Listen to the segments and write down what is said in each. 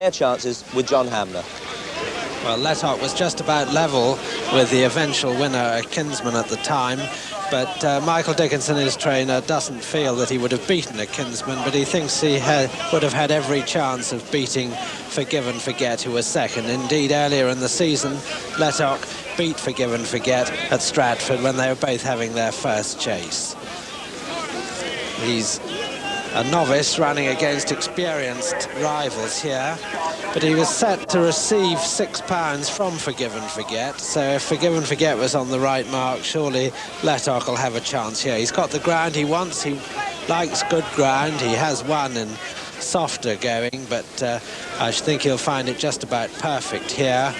their chances with John Hamner. Well, Letok was just about level with the eventual winner, Kinsman, at the time. But Michael Dickinson, his trainer, doesn't feel that he would have beaten a Kinsman, but he thinks he would have had every chance of beating Forgive and Forget, who was second. Indeed, earlier in the season, Letok beat Forgive and Forget at Stratford when they were both having their first chase. He's a novice running against experienced rivals here, but he was set to receive £6 from Forgive and Forget, so if Forgive and Forget was on the right mark, surely Letok will have a chance here. He's got the ground he wants, he likes good ground, he has one in softer going, but I think he'll find it just about perfect here,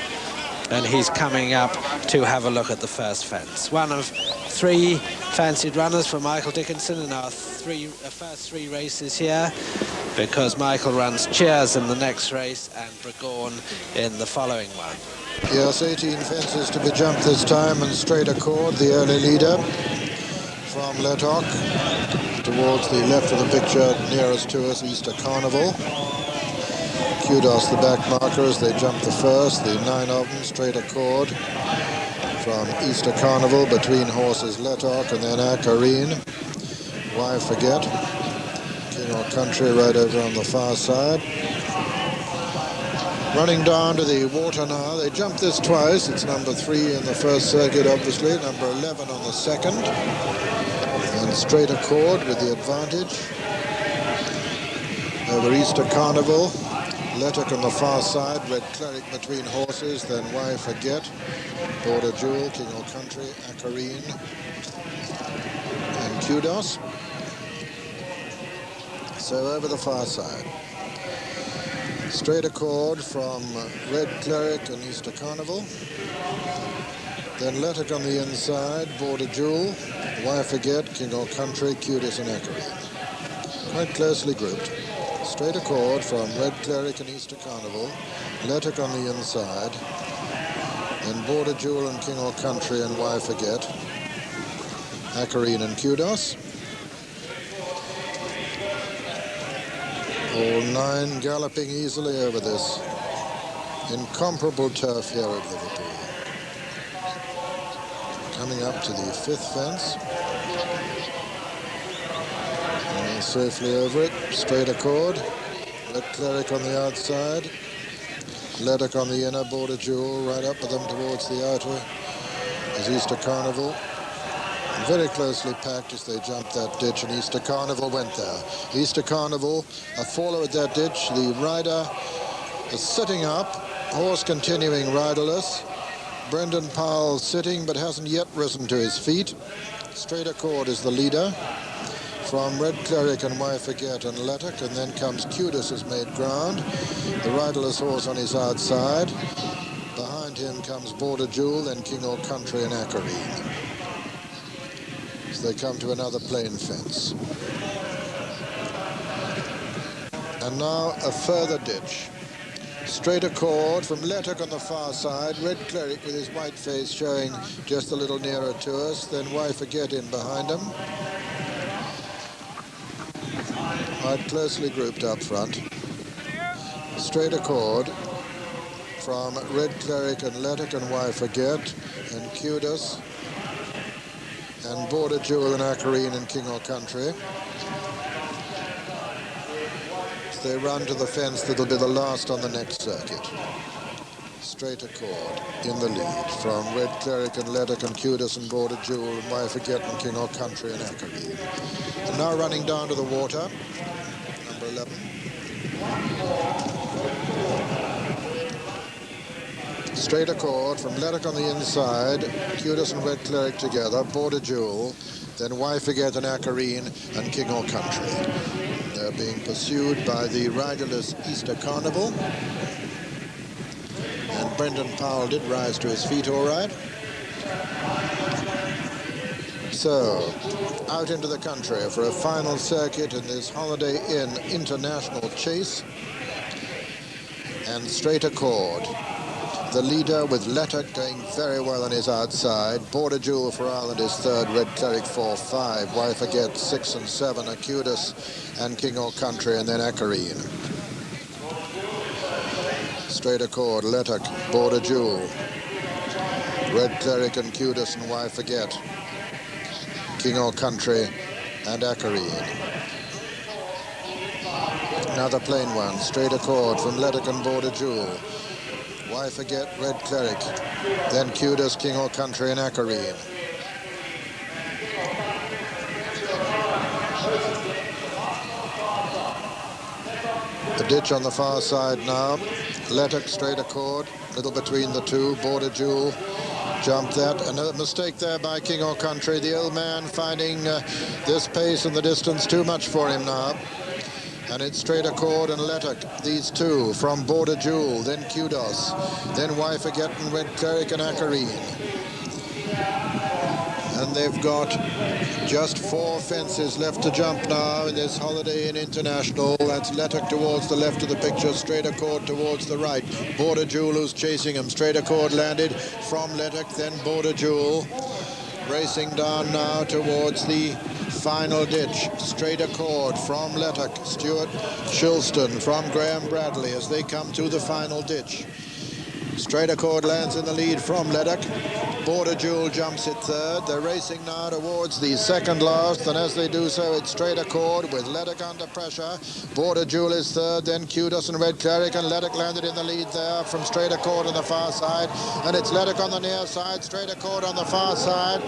and he's coming up to have a look at the first fence. One of three fancied runners for Michael Dickinson in our first three races here, because Michael runs Cheers in the next race and Bregorn in the following one. Yes, 18 fences to be jumped this time, and Straight Accord, the early leader from Letok. Towards the left of the picture, nearest to us, Easter Carnival. Kudos, the back marker, as they jump the first, the 9 of them, Straight Accord. From Easter Carnival, between horses Letok and then Akareen. Why Forget? King or Country right over on the far side. Running down to the water now. They jumped this twice. It's number 3 in the first circuit, obviously. Number 11 on the second. And Straight Accord with the advantage over Easter Carnival. Letok on the far side. Red Cleric between horses. Then Why Forget? Border Jewel, King or Country, Akareen, and Kudos. So over the far side. Straight Accord from Red Cleric and Easter Carnival. Then Letok on the inside, Border Jewel, Why Forget, King or Country, Kudos and Akareen. Quite closely grouped. Straight Accord from Red Cleric and Easter Carnival. Letok on the inside. Then Border Jewel and King or Country and Why Forget. Akareen and Kudos. All 9 galloping easily over this incomparable turf here at Liverpool. Coming up to the 5th fence. And safely over it. Straight Accord. Red Cleric on the outside. Letok on the inner, Border Jewel right up with them towards the outer is Easter Carnival. And very closely packed as they jumped that ditch, and Easter Carnival went there. Easter Carnival, a faller at that ditch. The rider is sitting up, horse continuing riderless. Brendan Powell sitting but hasn't yet risen to his feet. Straight Accord is the leader. From Red Cleric and Why Forget and Letok, and then comes Kudos, has made ground. The riderless horse on his outside. Behind him comes Border Jewel, then King or Country and Akareen. So they come to another plain fence. And now a further ditch. Straight Accord from Letok on the far side. Red Cleric with his white face showing just a little nearer to us. Then Why Forget in behind him. Quite closely grouped up front. Straight Accord from Red Cleric and Letok and Why Forget and Kudos and Border Jewel and Akareen and King or Country. So they run to the fence that'll be the last on the next circuit. Straight Accord in the lead from Red Cleric and Letok and Kudos and Border Jewel and Why Forget and King or Country and Akareen. And now running down to the water. 11. Straight Accord from Letok on the inside, Kudos and Red Cleric together, Border Jewel, then Why Forget and Akareen and King or Country. They're being pursued by the riderless Easter Carnival. And Brendan Powell did rise to his feet all right. So, out into the country for a final circuit in this Holiday Inn International Chase. And Straight Accord, the leader with Letok going very well on his outside. Border Jewel for Ireland is third, Red Cleric 4-5. Why Forget 6 and 7, Kudos and King or Country, and then Akareen. straight accord, Letuck, Border Jewel, Red Cleric and Cudis and Why Forget, King or Country and Acarine. Another plain one, straight accord from Letuck and Border Jewel, Why Forget, Red Cleric, then Cudis, King or Country and Acarine. The ditch on the far side now. Letuck, straight accord, little between the two. Border Jewel, jumped that. And a mistake there by King or Country. The old man finding this pace and the distance too much for him now. And it's straight accord and Letuck, these two, from Border Jewel, then Kudos, then Why Forget and Red Cleric and Acarine. And they've got just 4 fences left to jump now in this Holiday Inn International. That's Letuck towards the left of the picture, straight accord towards the right. Border Jewel who's chasing him, straight accord landed from Letuck, then Border Jewel. Racing down now towards the final ditch, straight accord from Letuck, Stuart Shilston from Graham Bradley as they come to the final ditch. Straight accord lands in the lead from Letuck. Border Jewel jumps it third. They're racing now towards the second last, and as they do so, it's straight accord with Letuck under pressure. Border Jewel is third, then Kudos and Red Cleric, and Letuck landed in the lead there from straight accord on the far side. And it's Letuck on the near side, straight accord on the far side.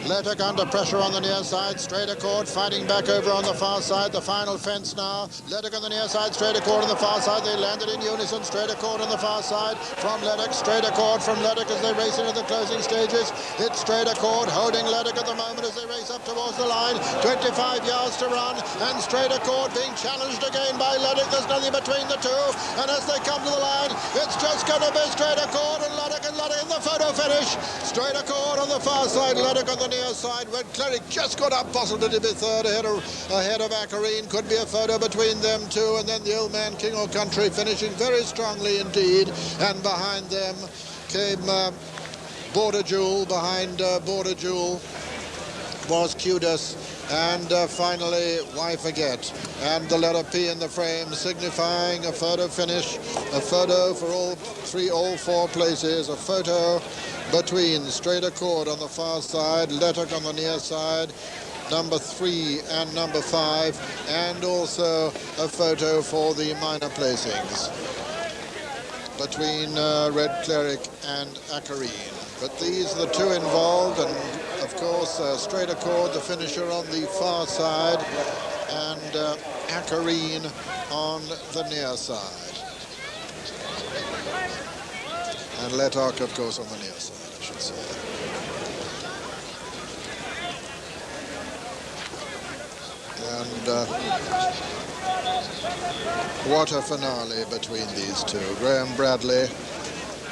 Letuck under pressure on the near side, straight accord, fighting back over on the far side. The final fence now. Letuck on the near side, straight accord on the far side. They landed in unison, straight accord on the far side from Letuck, straight accord from Letuck as they race into the closing stages. It's straight accord, holding Letuck at the moment as they race up towards the line. 25 yards to run, and straight accord being challenged again by Letuck. There's nothing between the two, and as they come to the line, it's just going to be straight accord and Letuck in the photo finish. Straight accord on the far side, Letuck on the near side. Red Cleric just got up, possibly to be third ahead of Acarine. Could be a photo between them two, and then the old man King or Country finishing very strongly indeed. And behind them came Border Jewel. Behind Border Jewel was Kudos, and finally Why Forget, and the letter P in the frame signifying a photo finish, a photo for all 4 places, a photo between straight accord on the far side, Letuck on the near side, number 3 and number 5, and also a photo for the minor placings between Red Cleric and Acarine. But these are the 2 involved, and of course straight accord, the finisher on the far side, and Acarine on the near side. And Letuck, of course, on the near side, I should say. And what a finale between these two. Graham Bradley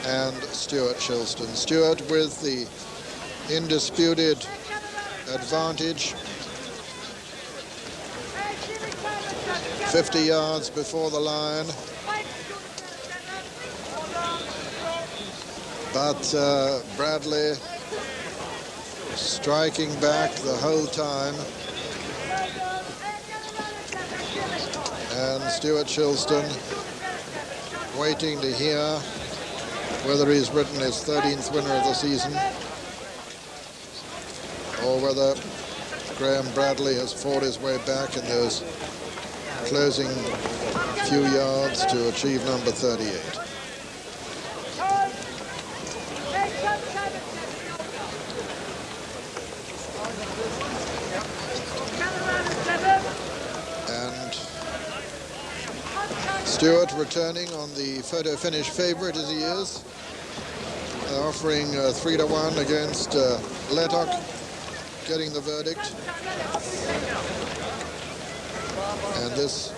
and Stuart Shilston. Stuart with the indisputed advantage. 50 yards before the line. But Bradley striking back the whole time. And Stuart Shilston waiting to hear whether he's written his 13th winner of the season or whether Graham Bradley has fought his way back in those closing few yards to achieve number 38. Stuart returning on the photo finish favourite as he is, offering 3-1 against Letuck, getting the verdict. And this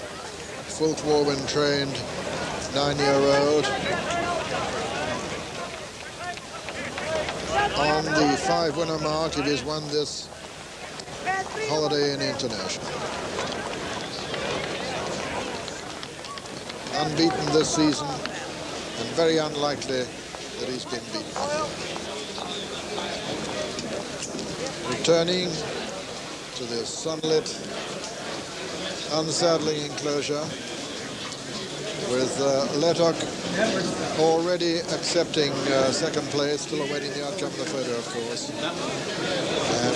Fulk Walwyn trained 9-year-old on the 5-winner mark. It has won this Holiday Inn International. Unbeaten this season, and very unlikely that he's been beaten. Returning to the sunlit, unsaddling enclosure, with Letok already accepting second place, still awaiting the outcome of the photo, of course. And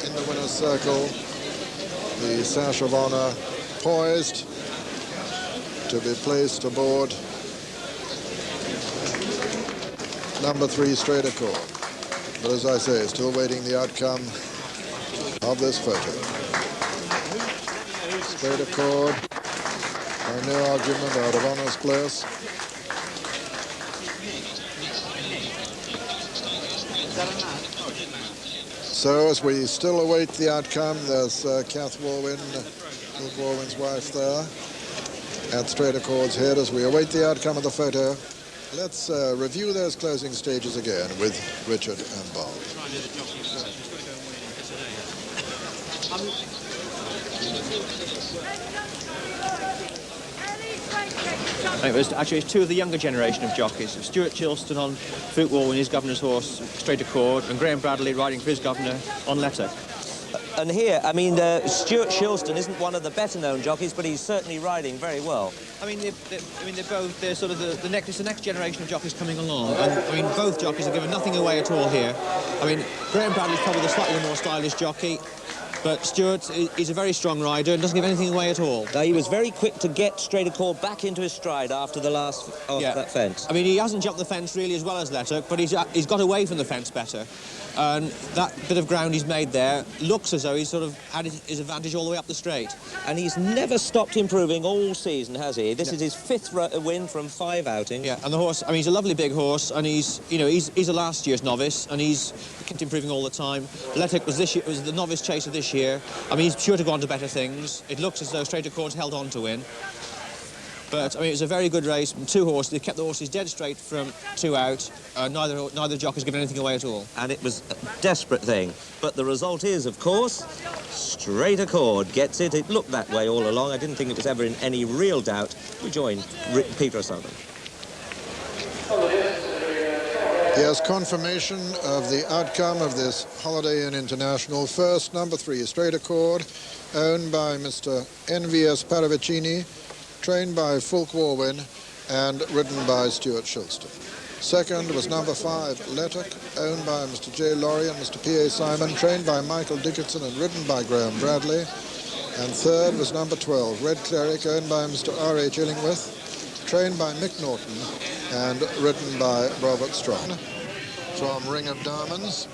in the winner's circle, the sash of honour poised to be placed aboard number 3 straight accord. But as I say, still waiting the outcome of this photo. Straight accord, no argument, out of honour's place. So as we still await the outcome, there's Kath Walwyn, Luke Walwyn's wife there, at straight accord's head as we await the outcome of the photo. Let's review those closing stages again with Richard and Bob. It was actually two of the younger generation of jockeys. Stuart Shilston on Foot Walwyn, his governor's horse, straight accord, and Graham Bradley riding for his governor on Letter. And here, I mean, Stuart Shilston isn't one of the better-known jockeys, but he's certainly riding very well. I mean, they're sort of the next generation of jockeys coming along. And I mean, both jockeys are giving nothing away at all here. I mean, Graham Bradley's probably the slightly more stylish jockey, but Stuart is a very strong rider and doesn't give anything away at all. Now, he was very quick to get straight accord back into his stride after the last of that fence. I mean, he hasn't jumped the fence really as well as Letter, but he's got away from the fence better. And that bit of ground he's made there looks as though he's sort of had his advantage all the way up the straight. And he's never stopped improving all season, has he? This is his 5th win from 5 outings. Yeah, and the horse, I mean, he's a lovely big horse, and he's a last year's novice, and he's kept improving all the time. Letic was the novice chaser this year. I mean, he's sure to go on to better things. It looks as though straight accord's held on to win. But, I mean, it was a very good race from 2 horses. They kept the horses dead straight from 2 out. Neither jockey's given anything away at all. And it was a desperate thing. But the result is, of course, straight accord gets it. It looked that way all along. I didn't think it was ever in any real doubt. We joined Peter O'Sullivan. Yes, confirmation of the outcome of this Holiday Inn International. First, number 3, straight accord, owned by Mr. N.V.S. Paravicini, trained by Fulk Walwyn and ridden by Stuart Shilston. Second was number 5, Letic, owned by Mr. J. Laurie and Mr. P.A. Simon, trained by Michael Dickinson and ridden by Graham Bradley. And third was number 12, Red Cleric, owned by Mr. R.H. Illingworth, trained by Mick Norton and ridden by Robert Strong. From Ring of Diamonds,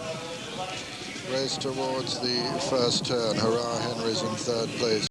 race towards the first turn. Hurrah, Henry's in 3rd place.